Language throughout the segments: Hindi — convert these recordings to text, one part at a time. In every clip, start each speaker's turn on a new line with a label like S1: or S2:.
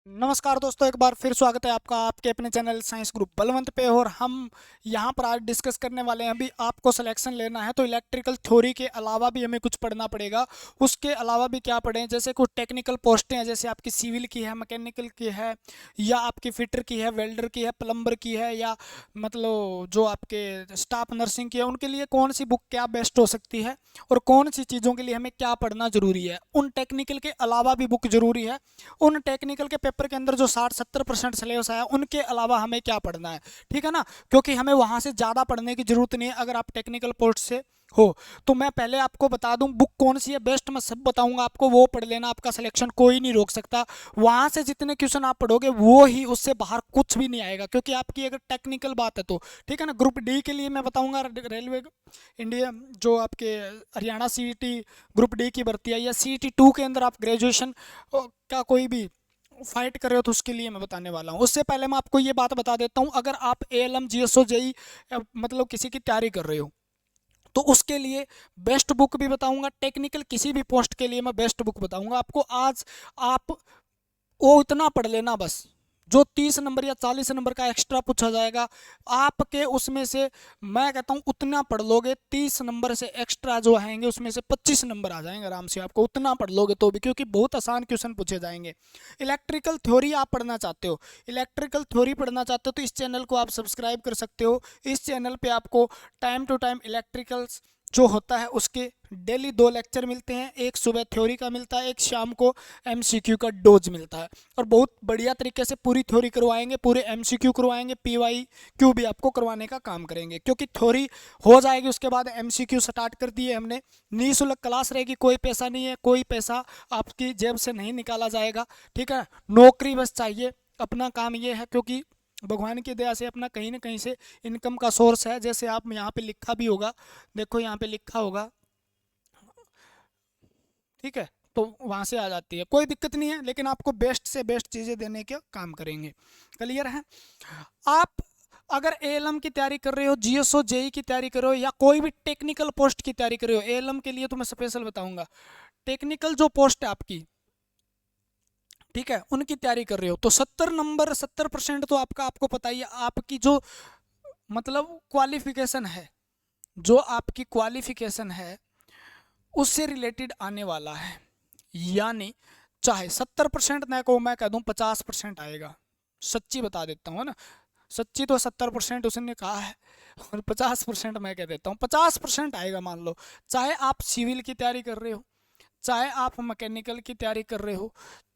S1: नमस्कार दोस्तों, एक बार फिर स्वागत है आपका आपके अपने चैनल साइंस ग्रुप बलवंत पे। और हम यहाँ पर आज डिस्कस करने वाले हैं। अभी आपको सिलेक्शन लेना है तो इलेक्ट्रिकल थ्योरी के अलावा भी हमें कुछ पढ़ना पड़ेगा। उसके अलावा भी क्या पढ़ें, जैसे कुछ टेक्निकल पोस्टें हैं, जैसे आपकी सिविल की है, मैकेनिकल की है, या आपकी फिटर की है, वेल्डर की है, प्लम्बर की है, या मतलब जो आपके स्टाफ नर्सिंग की है, उनके लिए कौन सी बुक क्या बेस्ट हो सकती है और कौन सी चीज़ों के लिए हमें क्या पढ़ना ज़रूरी है। उन टेक्निकल के अलावा भी बुक ज़रूरी है। उन टेक्निकल के पेपर के अंदर जो 60-70% सिलेबस आया, उनके अलावा हमें क्या पढ़ना है, ठीक है ना। क्योंकि हमें वहां से ज़्यादा पढ़ने की जरूरत नहीं है अगर आप टेक्निकल पोस्ट से हो। तो मैं पहले आपको बता दूं बुक कौन सी है बेस्ट, मैं सब बताऊंगा आपको, वो पढ़ लेना, आपका सिलेक्शन कोई नहीं रोक सकता। वहां से जितने क्वेश्चन आप पढ़ोगे वो ही, उससे बाहर कुछ भी नहीं आएगा, क्योंकि आपकी अगर टेक्निकल बात है तो ठीक है ना। ग्रुप डी के लिए मैं बताऊंगा, रेलवे इंडिया जो आपके हरियाणा सीईटी ग्रुप डी की भर्ती है, या सीईटी 2 के अंदर आप ग्रेजुएशन का कोई भी फाइट कर रहे हो तो उसके लिए मैं बताने वाला हूँ। उससे पहले मैं आपको ये बात बता देता हूँ, अगर आप एएलएम जीएसओ जेई मतलब किसी की तैयारी कर रहे हो तो उसके लिए बेस्ट बुक भी बताऊंगा। टेक्निकल किसी भी पोस्ट के लिए मैं बेस्ट बुक बताऊंगा आपको। आज आप वो इतना पढ़ लेना बस, जो 30 नंबर या 40 नंबर का एक्स्ट्रा पूछा जाएगा आपके, उसमें से मैं कहता हूँ उतना पढ़ लोगे, 30 नंबर से एक्स्ट्रा जो आएंगे उसमें से 25 नंबर आ जाएंगे आराम से आपको, उतना पढ़ लोगे तो भी, क्योंकि बहुत आसान क्वेश्चन पूछे जाएंगे। इलेक्ट्रिकल थ्योरी आप पढ़ना चाहते हो, इलेक्ट्रिकल थ्योरी पढ़ना चाहते हो तो इस चैनल को आप सब्सक्राइब कर सकते हो। इस चैनल पे आपको टाइम टू टाइम इलेक्ट्रिकल्स जो होता है उसके डेली 2 लेक्चर मिलते हैं, एक सुबह थ्योरी का मिलता है, एक शाम को एमसीक्यू का डोज मिलता है। और बहुत बढ़िया तरीके से पूरी थ्योरी करवाएंगे, पूरे एमसीक्यू करवाएंगे, पीवाई क्यू भी आपको करवाने का काम करेंगे, क्योंकि थ्योरी हो जाएगी उसके बाद एमसीक्यू स्टार्ट कर दिए हमने। निःशुल्क क्लास रहेगी, कोई पैसा नहीं है, कोई पैसा आपकी जेब से नहीं निकाला जाएगा, ठीक है। नौकरी बस चाहिए, अपना काम ये है, क्योंकि भगवान की दया से अपना कहीं ना कहीं से इनकम का सोर्स है। जैसे आप यहाँ पे लिखा भी होगा, देखो यहाँ पे लिखा होगा, ठीक है, तो वहां से आ जाती है, कोई दिक्कत नहीं है, लेकिन आपको बेस्ट से बेस्ट चीज़ें देने का काम करेंगे। क्लियर है। आप अगर एएलएम की तैयारी कर रहे हो, जीएसओ जेई की तैयारी कर रहे हो, या कोई भी टेक्निकल पोस्ट की तैयारी कर रहे हो, एएलएम के लिए तो मैं स्पेशल बताऊंगा। टेक्निकल जो पोस्ट है आपकी, ठीक है, उनकी तैयारी कर रहे हो तो 70 नंबर, 70% तो आपका, आपको पता ही है, आपकी जो मतलब क्वालिफिकेशन है, जो आपकी क्वालिफिकेशन है उससे रिलेटेड आने वाला है। यानी चाहे 70% ना को मैं कह दूं 50% आएगा, सच्ची बता देता हूँ, है ना। सच्ची तो 70% उसने कहा है, और 50% मैं कह देता हूँ, 50% आएगा मान लो। चाहे आप सिविल की तैयारी कर रहे हो, चाहे आप मैकेनिकल की तैयारी कर रहे हो,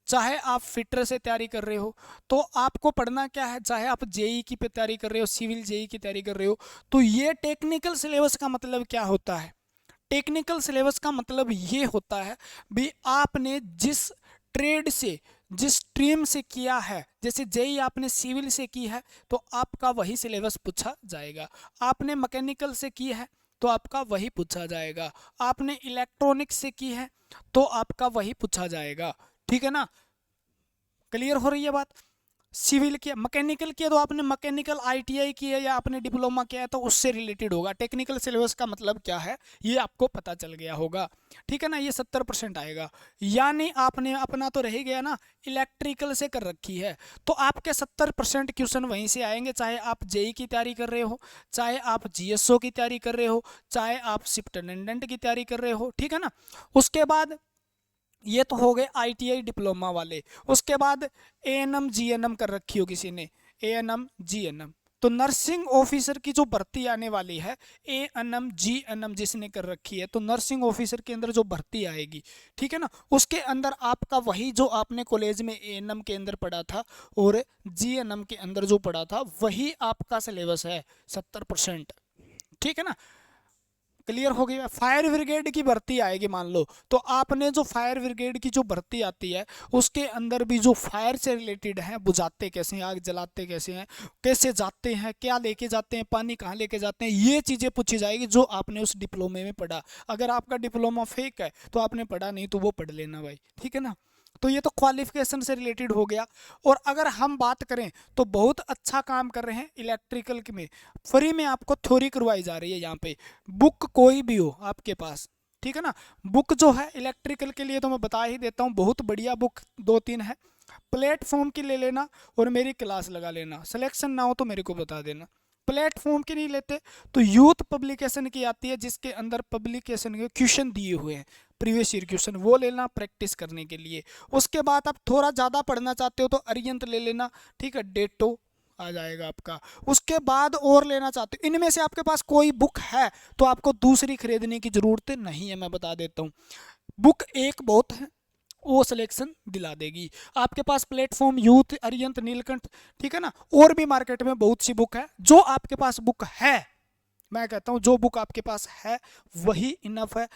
S1: चाहे आप फिटर से तैयारी कर रहे हो, तो आपको पढ़ना क्या है, चाहे आप जेई की तैयारी कर रहे हो, सिविल जेई की तैयारी कर रहे हो, तो ये टेक्निकल सिलेबस का मतलब क्या होता है। टेक्निकल सिलेबस का मतलब ये होता है भी आपने जिस ट्रेड से, जिस स्ट्रीम से किया है, जैसे जेई आपने सिविल से की है तो आपका वही सिलेबस पूछा जाएगा। आपने मैकेनिकल से की है तो आपका वही पूछा जाएगा। आपने इलेक्ट्रॉनिक्स से की है तो आपका वही पूछा जाएगा, ठीक है ना। क्लियर हो रही है बात। सिविल किया, मैकेनिकल किया तो आपने मैकेनिकल आईटीआई किया या आपने डिप्लोमा किया है तो उससे रिलेटेड होगा। टेक्निकल सिलेबस का मतलब क्या है ये आपको पता चल गया होगा, ठीक है ना। ये 70% आएगा, यानी आपने अपना तो रह गया ना, इलेक्ट्रिकल से कर रखी है तो आपके 70% क्वेश्चन वहीं से आएंगे। चाहे आप जेई की तैयारी कर रहे हो, चाहे आप जीएसओ की तैयारी कर रहे हो, चाहे आप शिफ्टेंडेंट की तैयारी कर रहे हो, ठीक है ना। उसके बाद ये तो हो गए आईटीआई डिप्लोमा वाले। उसके बाद एएनएम जीएनएम कर रखी हो किसी ने, एएनएम जीएनएम, तो नर्सिंग ऑफिसर की जो भर्ती आने वाली है, एएनएम जीएनएम जिसने कर रखी है, तो नर्सिंग ऑफिसर के अंदर जो भर्ती आएगी, ठीक है ना, उसके अंदर आपका वही जो आपने कॉलेज में एएनएम के अंदर पढ़ा था और जीएनएम के अंदर जो पढ़ा था वही आपका सिलेबस है, 70%, ठीक है ना। क्लियर हो गया। फायर ब्रिगेड की भर्ती आएगी मान लो, तो आपने जो फायर ब्रिगेड की जो भर्ती आती है उसके अंदर भी जो फायर से रिलेटेड है, बुझाते कैसे हैं, आग जलाते कैसे हैं, कैसे जाते हैं, क्या लेके जाते हैं, पानी कहाँ लेके जाते हैं, ये चीज़ें पूछी जाएगी जो आपने उस डिप्लोमे में पढ़ा। अगर आपका डिप्लोमा फेक है तो आपने पढ़ा नहीं, तो वो पढ़ लेना भाई, ठीक है ना। तो ये तो क्वालिफिकेशन से रिलेटेड हो गया। और अगर हम बात करें तो बहुत अच्छा काम कर रहे हैं इलेक्ट्रिकल में, फ्री में आपको थ्योरी करवाई जा रही है यहाँ पे। बुक कोई भी हो आपके पास, ठीक है ना। बुक जो है इलेक्ट्रिकल के लिए तो मैं बता ही देता हूँ, बहुत बढ़िया बुक 2-3 है। प्लेटफॉर्म की ले लेना और मेरी क्लास लगा लेना, सिलेक्शन ना हो तो मेरे को बता देना। प्लेटफॉर्म की नहीं लेते तो यूथ पब्लिकेशन की आती है, जिसके अंदर पब्लिकेशन के क्वेश्चन दिए हुए हैं, प्रीवियस ईयर क्वेश्चन, वो लेना प्रैक्टिस करने के लिए। उसके बाद आप थोड़ा ज़्यादा पढ़ना चाहते हो तो अरियंत ले लेना, ठीक है, डेटो आ जाएगा आपका। उसके बाद और लेना चाहते हो, इनमें से आपके पास कोई बुक है तो आपको दूसरी खरीदने की ज़रूरत नहीं है, मैं बता देता हूँ। बुक एक बहुत है, वो सिलेक्शन दिला देगी। आपके पास प्लेटफॉर्म, यूथ, अरियंत, नीलकंठ, ठीक है ना, और भी मार्केट में बहुत सी बुक है। जो आपके पास बुक है, मैं कहता हूँ जो बुक आपके पास है वही इनफ है,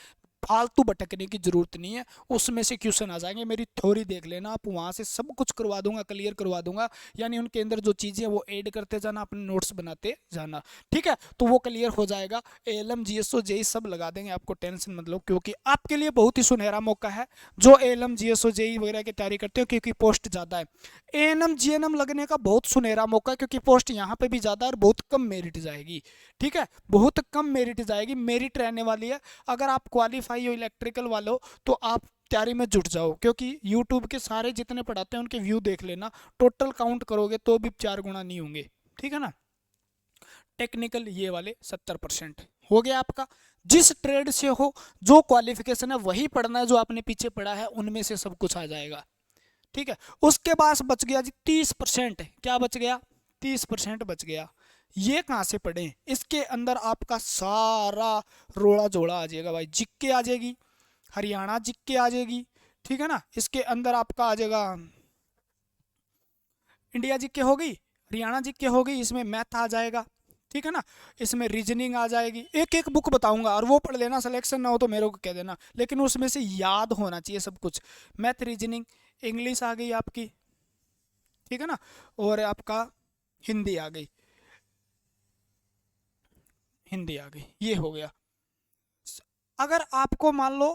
S1: फालतू भटकने की जरूरत नहीं है। उसमें से क्वेश्चन आ जाएंगे, मेरी थ्योरी देख लेना आप, वहाँ से सब कुछ करवा दूंगा, क्लियर करवा दूंगा। यानी उनके अंदर जो चीज़ें वो ऐड करते जाना, अपने नोट्स बनाते जाना, ठीक है, तो वो क्लियर हो जाएगा। एएलएम, जीएसओ, जेई सब लगा देंगे, आपको टेंशन मत लो, क्योंकि आपके लिए बहुत ही सुनहरा मौका है जो एएलएम, जीएसओ, जेई वगैरह की तैयारी करते हो, क्योंकि पोस्ट ज़्यादा है। एएनएम, जीएनएम लगने का बहुत सुनहरा मौका है, क्योंकि पोस्ट यहाँ पे भी ज़्यादा है और बहुत कम मेरिट जाएगी, ठीक है, बहुत कम मेरिट जाएगी, मेरिट रहने वाली है। अगर आप क्वालिफाई हो इलेक्ट्रिकल वालों तो आप तैयारी में जुट जाओ, क्योंकि यूट्यूब के सारे जितने पढ़ाते हैं उनके व्यू देख लेना, टोटल काउंट करोगे तो भी 4 गुना नहीं होंगे, ठीक है ना। टेक्निकल ये वाले 70% हो गया आपका। जिस ट्रेड से हो, जो क्वालिफिकेशन है वही पढ़ना है, जो आपने पीछे पढ़ा है उनमें से सब कुछ आ जाएगा, ठीक है। उसके बाद बच गया जी 30%, क्या बच गया, 30% बच गया। ये कहाँ से पढ़ें, इसके अंदर आपका सारा रोड़ा जोड़ा आ जाएगा भाई। जिक्के आ जाएगी, हरियाणा जिक्के आ जाएगी, ठीक है ना। इसके अंदर आपका आ जाएगा इंडिया जिक्के हो गई, हरियाणा जिक्के हो गई, इसमें मैथ आ जाएगा, ठीक है ना। इसमें रीजनिंग आ जाएगी, एक एक बुक बताऊंगा और वो पढ़ लेना, सिलेक्शन ना हो तो मेरे को कह देना, लेकिन उसमें से याद होना चाहिए सब कुछ। मैथ, रीजनिंग, इंग्लिश आ गई आपकी, ठीक है ना, और आपका हिंदी आ गई, हिंदी आ गई, ये हो गया। अगर आपको मान लो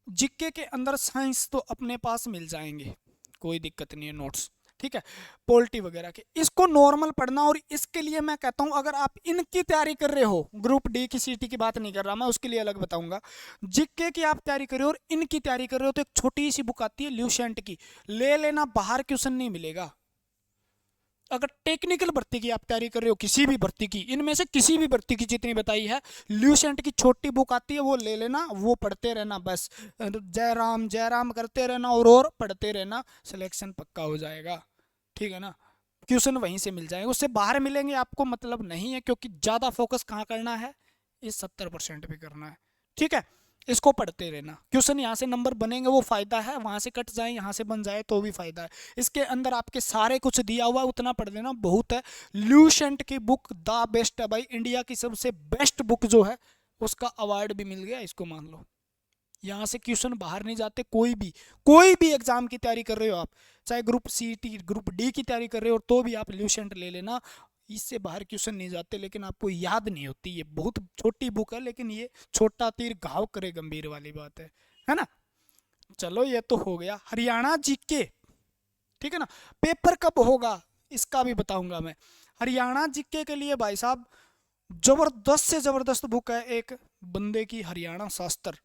S1: जीके के अंदर साइंस तो अपने पास मिल जाएंगे, कोई दिक्कत नहीं है, नोट्स, ठीक है, पोल्टी वगैरह के, इसको नॉर्मल पढ़ना। और इसके लिए मैं कहता हूं अगर आप इनकी तैयारी कर रहे हो, ग्रुप डी की, सीटी की बात नहीं कर रहा मैं, उसके लिए अलग बताऊंगा। जीके की आप तैयारी कर रहे हो और इनकी तैयारी कर रहे हो तो एक छोटी सी बुक आती है ल्यूसेंट की, ले लेना, बाहर क्वेश्चन नहीं मिलेगा। अगर टेक्निकल भर्ती की आप तैयारी कर रहे हो, किसी भी भर्ती की, इनमें से किसी भी भर्ती की जितनी बताई है, ल्यूसेंट की छोटी बुक आती है, वो ले लेना, वो पढ़ते रहना बस, जय राम जय राम करते रहना और पढ़ते रहना, सिलेक्शन पक्का हो जाएगा, ठीक है ना। क्वेश्चन वहीं से मिल जाएंगे, उससे बाहर मिलेंगे आपको मतलब नहीं है, क्योंकि ज़्यादा फोकस कहाँ करना है, इस 70% पे करना है, ठीक है। इसको पढ़ते रहना, क्वेश्चन यहाँ से नंबर बनेंगे वो फायदा है, वहां से कट जाए यहाँ से बन जाए तो भी फायदा है। इसके अंदर आपके सारे कुछ दिया हुआ, उतना पढ़ लेना बहुत है। ल्यूसेंट की बुक द बेस्ट है भाई, इंडिया की सबसे बेस्ट बुक जो है, उसका अवार्ड भी मिल गया, इसको मान लो। यहाँ से क्वेश्चन बाहर नहीं जाते, कोई भी एग्जाम की तैयारी कर रहे हो आप, चाहे group C, T, group D की तैयारी कर रहे हो तो भी आप ल्यूसेंट ले लेना, इससे बाहर क्वेश्चन नहीं जाते, लेकिन आपको याद नहीं होती। ये बहुत छोटी बुक है, लेकिन ये छोटा तीर घाव करे गंभीर वाली बात है ना। चलो ये तो हो गया हरियाणा जीके, ठीक है ना। पेपर कब होगा इसका भी बताऊंगा मैं। हरियाणा जीके के लिए भाई साहब जबरदस्त से जबरदस्त बुक है एक बंदे की, हरियाणा शास्त्र,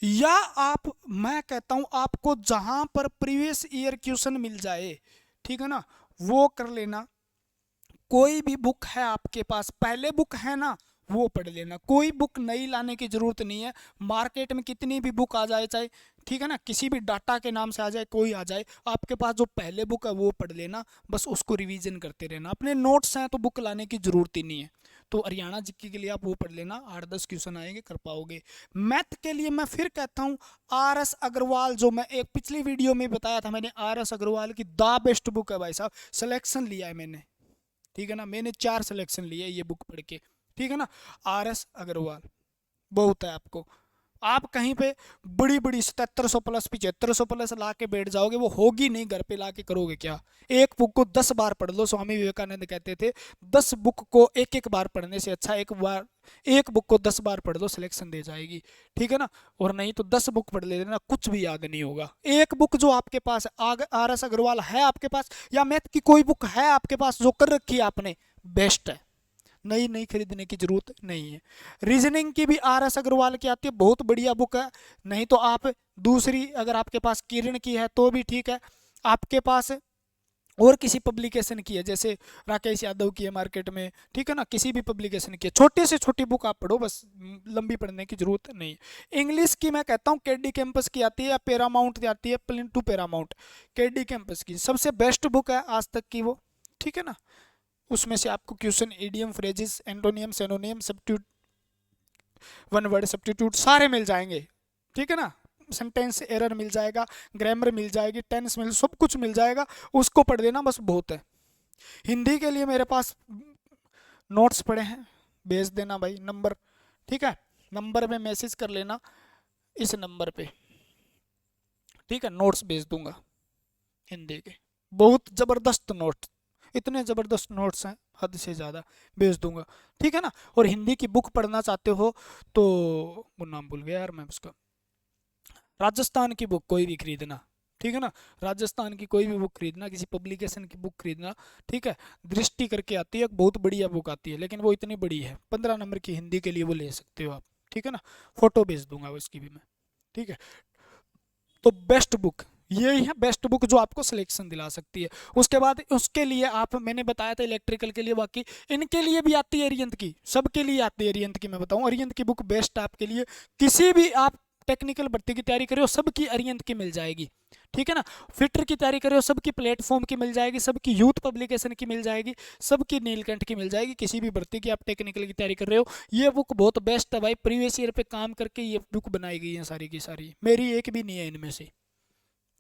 S1: या आप, मैं कहता हूं आपको जहां पर प्रीवियस ईयर क्वेश्चन मिल जाए, ठीक है ना, वो कर लेना। कोई भी बुक है आपके पास, पहले बुक है ना, वो पढ़ लेना, कोई बुक नई लाने की जरूरत नहीं है। मार्केट में कितनी भी बुक आ जाए, चाहे, ठीक है ना, किसी भी डाटा के नाम से आ जाए, कोई आ जाए, आपके पास जो पहले बुक है वो पढ़ लेना, बस उसको रिवीजन करते रहना। अपने नोट्स हैं तो बुक लाने की जरूरत ही नहीं है। तो हरियाणा जीके के लिए आप वो पढ़ लेना, 8-10 क्वेश्चन आएंगे, कर पाओगे। मैथ के लिए मैं फिर कहता हूँ RS अग्रवाल, जो मैं एक पिछली वीडियो में बताया था मैंने, RS अग्रवाल की द बेस्ट बुक है भाई साहब, सिलेक्शन लिया है मैंने, ठीक है ना, मैंने 4 सिलेक्शन लिए ये बुक पढ़ के, ठीक है ना। RS अग्रवाल बहुत है आपको, आप कहीं पे बड़ी बड़ी 7700 प्लस 7500 प्लस ला के बैठ जाओगे, वो होगी नहीं, घर पे ला के करोगे क्या। एक बुक को 10 बार पढ़ लो, स्वामी विवेकानंद कहते थे 10 बुक को एक एक बार पढ़ने से अच्छा एक बुक को 10 बार पढ़ लो, सिलेक्शन दे जाएगी, ठीक है ना। और नहीं तो 10 बुक पढ़ लेना, कुछ भी याद नहीं होगा। एक बुक जो आपके पास RS अग्रवाल है आपके पास, या मैथ की कोई बुक है आपके पास जो कर रखी है आपने, बेस्ट है, नई नई खरीदने की जरूरत नहीं है। रीजनिंग की भी RS अग्रवाल की आती है, बहुत बढ़िया बुक है। नहीं तो आप दूसरी, अगर आपके पास किरण की है तो भी ठीक है, आपके पास और किसी पब्लिकेशन की है, जैसे राकेश यादव की है मार्केट में, ठीक है ना, किसी भी पब्लिकेशन की है, छोटी से छोटी बुक आप पढ़ो बस, लंबी पढ़ने की जरूरत नहीं। इंग्लिश की मैं कहता हूँ केडी कैंपस की आती है या पैरामाउंट की आती है, प्लिंटू पैरामाउंट, केडी कैंपस की सबसे बेस्ट बुक है आज तक की वो, ठीक है ना। उसमें से आपको question, idiom, phrases, antonym, सिनोनियम, substitute, one word substitute सारे मिल जाएंगे, ठीक है ना। सेंटेंस एरर मिल जाएगा, ग्रामर मिल जाएगी, टेंस मिल, सब कुछ मिल जाएगा, उसको पढ़ देना बस बहुत है। हिंदी के लिए मेरे पास नोट्स पड़े हैं, भेज देना भाई नंबर, ठीक है, नंबर में मैसेज कर लेना इस नंबर पे, ठीक है, नोट्स भेज दूंगा हिंदी के, बहुत ज़बरदस्त नोट, इतने ज़बरदस्त नोट्स हैं हद से ज़्यादा, भेज दूंगा, ठीक है ना। और हिंदी की बुक पढ़ना चाहते हो तो वो नाम भूल गया यार मैं उसका, राजस्थान की बुक कोई भी खरीदना, ठीक है ना, राजस्थान की कोई भी बुक खरीदना, किसी पब्लिकेशन की बुक खरीदना, ठीक है। दृष्टि करके आती है, बहुत बढ़िया बुक आती है, लेकिन वो इतनी बड़ी है, 15 नंबर की हिंदी के लिए वो ले सकते हो आप, ठीक है ना, फोटो भेज दूंगा उसकी भी मैं, ठीक है। तो बेस्ट बुक यही है, बेस्ट बुक जो आपको सिलेक्शन दिला सकती है। उसके बाद उसके लिए आप, मैंने बताया था इलेक्ट्रिकल के लिए, बाकी इनके लिए भी आती है अरिहंत की, सबके लिए आती है अरिहंत की, मैं बताऊं अरिहंत की बुक बेस्ट आपके लिए, किसी भी आप टेक्निकल भर्ती की तैयारी करो सबकी अरिहंत की मिल जाएगी, ठीक है ना। फिटर की तैयारी करो सबकी प्लेटफॉर्म की मिल जाएगी, सबकी यूथ पब्लिकेशन की मिल जाएगी, सबकी नीलकंठ की मिल जाएगी, किसी भी भर्ती की आप टेक्निकल की तैयारी कर रहे हो, ये बुक बहुत बेस्ट है भाई, प्रीवियस ईयर पे काम करके ये बुक बनाई गई है सारी की सारी, मेरी एक भी नहीं है इनमें से,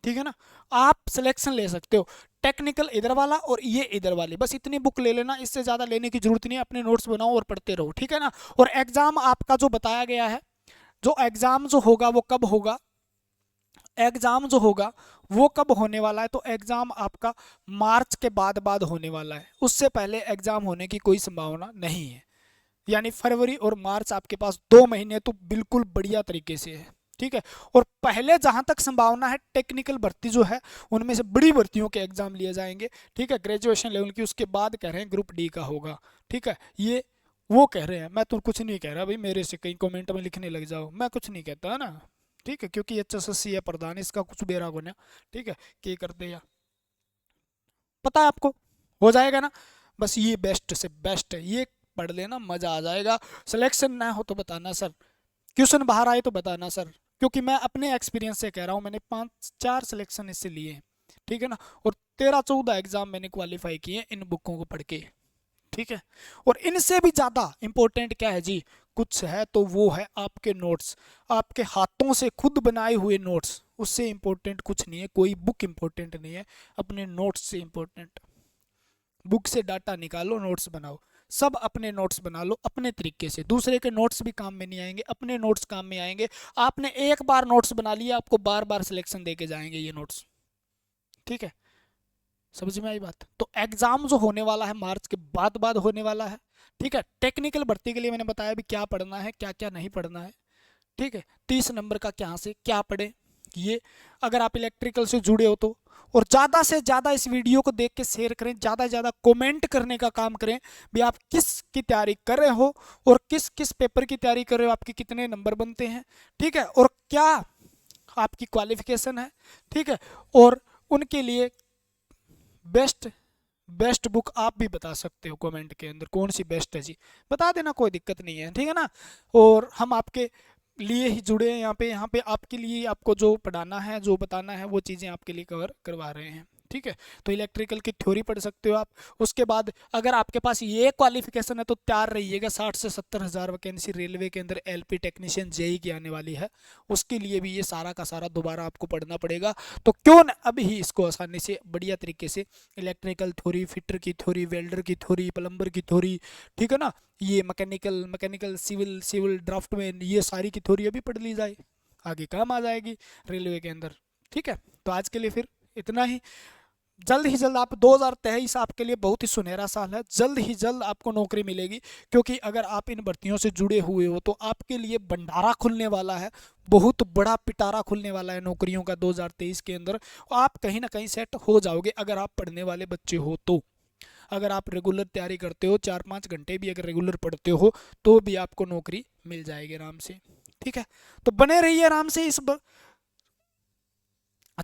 S1: ठीक है ना। आप सिलेक्शन ले सकते हो, टेक्निकल इधर वाला और ये इधर वाली, बस इतनी बुक ले लेना, इससे ज़्यादा लेने की जरूरत नहीं है, अपने नोट्स बनाओ और पढ़ते रहो, ठीक है ना। और एग्जाम आपका जो बताया गया है, जो एग्जाम जो होगा वो कब होगा, एग्जाम जो होगा वो कब होने वाला है, तो एग्जाम आपका मार्च के बाद बाद होने वाला है, उससे पहले एग्जाम होने की कोई संभावना नहीं है, यानी फरवरी और मार्च आपके पास 2 महीने तो बिल्कुल बढ़िया तरीके से है, ठीक है। और पहले जहां तक संभावना है टेक्निकल भर्ती जो है उनमें से बड़ी भर्तियों के एग्जाम लिए जाएंगे, ठीक है, ग्रेजुएशन लेवल की, उसके बाद कह रहे हैं ग्रुप डी का होगा, ठीक है, ये वो कह रहे हैं, मैं तो कुछ नहीं कह रहा भाई, मेरे से कहीं कमेंट में लिखने लग जाओ, मैं कुछ नहीं कहता है ना, ठीक है, क्योंकि HSSC है प्रधान, इसका कुछ बेरा गुना, ठीक है, क्या करते या पता है आपको, हो जाएगा ना। बस ये बेस्ट से बेस्ट है, ये पढ़ लेना, मजा आ जाएगा। सिलेक्शन ना हो तो बताना सर, क्वेश्चन बाहर आए तो बताना सर, क्योंकि मैं अपने एक्सपीरियंस से कह रहा हूँ, मैंने 5-4 सिलेक्शन इससे लिए हैं, ठीक है ना, और 13-14 एग्जाम मैंने क्वालिफाई किए हैं इन बुकों को पढ़ के, ठीक है। और इनसे भी ज़्यादा इंपॉर्टेंट क्या है जी, कुछ है तो वो है आपके नोट्स, आपके हाथों से खुद बनाए हुए नोट्स, उससे इंपॉर्टेंट कुछ नहीं है, कोई बुक इंपॉर्टेंट नहीं है, अपने नोट्स से इंपॉर्टेंट। बुक से डाटा निकालो, नोट्स बनाओ, सब अपने नोट्स बना लो अपने तरीके से, दूसरे के नोट्स भी काम में नहीं आएंगे, अपने नोट्स काम में आएंगे। आपने एक बार नोट्स बना लिया, आपको बार बार सिलेक्शन दे के जाएंगे ये नोट्स, ठीक है, समझ में आई बात। तो एग्जाम जो होने वाला है मार्च के बाद बाद होने वाला है, ठीक है। टेक्निकल भर्ती के लिए मैंने बताया भी क्या पढ़ना है क्या क्या नहीं पढ़ना है, ठीक है। 30 नंबर का क्या से क्या पढ़े, ये अगर आप इलेक्ट्रिकल से जुड़े हो तो, और ज़्यादा से ज़्यादा इस वीडियो को देख के शेयर करें, ज़्यादा से ज़्यादा कमेंट करने का काम करें भी आप किस की तैयारी कर रहे हो और किस किस पेपर की तैयारी कर रहे हो, आपके कितने नंबर बनते हैं, ठीक है, और क्या आपकी क्वालिफिकेशन है, ठीक है। और उनके लिए बेस्ट बेस्ट बुक आप भी बता सकते हो कमेंट के अंदर, कौन सी बेस्ट है जी, बता देना, कोई दिक्कत नहीं है, ठीक है ना। और हम आपके लिए ही जुड़े हैं यहाँ पे आपके लिए, आपको जो पढ़ाना है जो बताना है वो चीज़ें आपके लिए कवर करवा रहे हैं, ठीक है। तो इलेक्ट्रिकल की थ्योरी पढ़ सकते हो आप, उसके बाद अगर आपके पास ये क्वालिफिकेशन है तो तैयार रहिएगा, 60 से 70 हज़ार वैकेंसी रेलवे के अंदर LP टेक्नीशियन जेई की आने वाली है, उसके लिए भी ये सारा का सारा दोबारा आपको पढ़ना पड़ेगा। तो क्यों न अभी ही इसको आसानी से बढ़िया तरीके से इलेक्ट्रिकल थ्योरी, फिटर की थ्योरी, वेल्डर की थ्योरी, प्लम्बर की थ्योरी, ठीक है ना, ये मैकेनिकल सिविल ड्राफ्टमैन, ये सारी की थ्योरी अभी पढ़ ली जाए, आगे काम आ जाएगी रेलवे के अंदर, ठीक है। तो आज के लिए फिर इतना ही, जल्द ही जल्द आप 2023 आपके लिए बहुत ही सुनहरा साल है, जल्द ही जल्द आपको नौकरी मिलेगी, क्योंकि अगर आप इन भर्तियों से जुड़े हुए हो तो आपके लिए भंडारा खुलने वाला है, बहुत बड़ा पिटारा खुलने वाला है नौकरियों का 2023 के अंदर, आप कहीं ना कहीं सेट हो जाओगे अगर आप पढ़ने वाले बच्चे हो तो। अगर आप रेगुलर तैयारी करते हो, 4-5 घंटे भी अगर रेगुलर पढ़ते हो तो भी आपको नौकरी मिल जाएगी आराम से, ठीक है। तो बने रहिए आराम से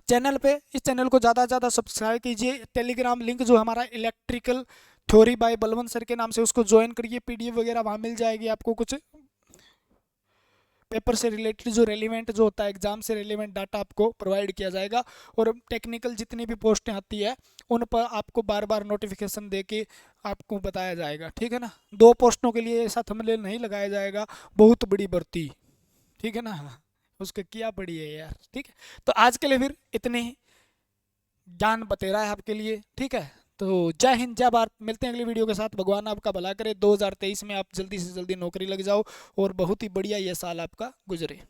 S1: चैनल पे, इस चैनल को ज़्यादा से ज़्यादा सब्सक्राइब कीजिए। टेलीग्राम लिंक जो हमारा electrical theory by Balwant sir के नाम से, उसको ज्वाइन करिए। पीडीएफ वगैरह वहाँ मिल जाएगी आपको, कुछ पेपर से रिलेटेड जो रेलिवेंट जो होता है, एग्जाम से रेलिवेंट डाटा आपको प्रोवाइड किया जाएगा। और टेक्निकल जितनी भी पोस्टें आती है उन पर आपको बार बार नोटिफिकेशन दे के आपको बताया जाएगा, ठीक है ना। 2 पोस्टों के लिए ऐसा थंबनेल नहीं लगाया जाएगा, बहुत बड़ी भर्ती, ठीक है ना, उसके क्या पड़ी है यार, ठीक है। तो आज के लिए फिर इतने ही ज्ञान बतेरा है आपके लिए, ठीक है। तो जय हिंद, जय भारत, मिलते हैं अगली वीडियो के साथ। भगवान आपका भला करे, 2023 में आप जल्दी से जल्दी नौकरी लग जाओ और बहुत ही बढ़िया ये साल आपका गुजरे।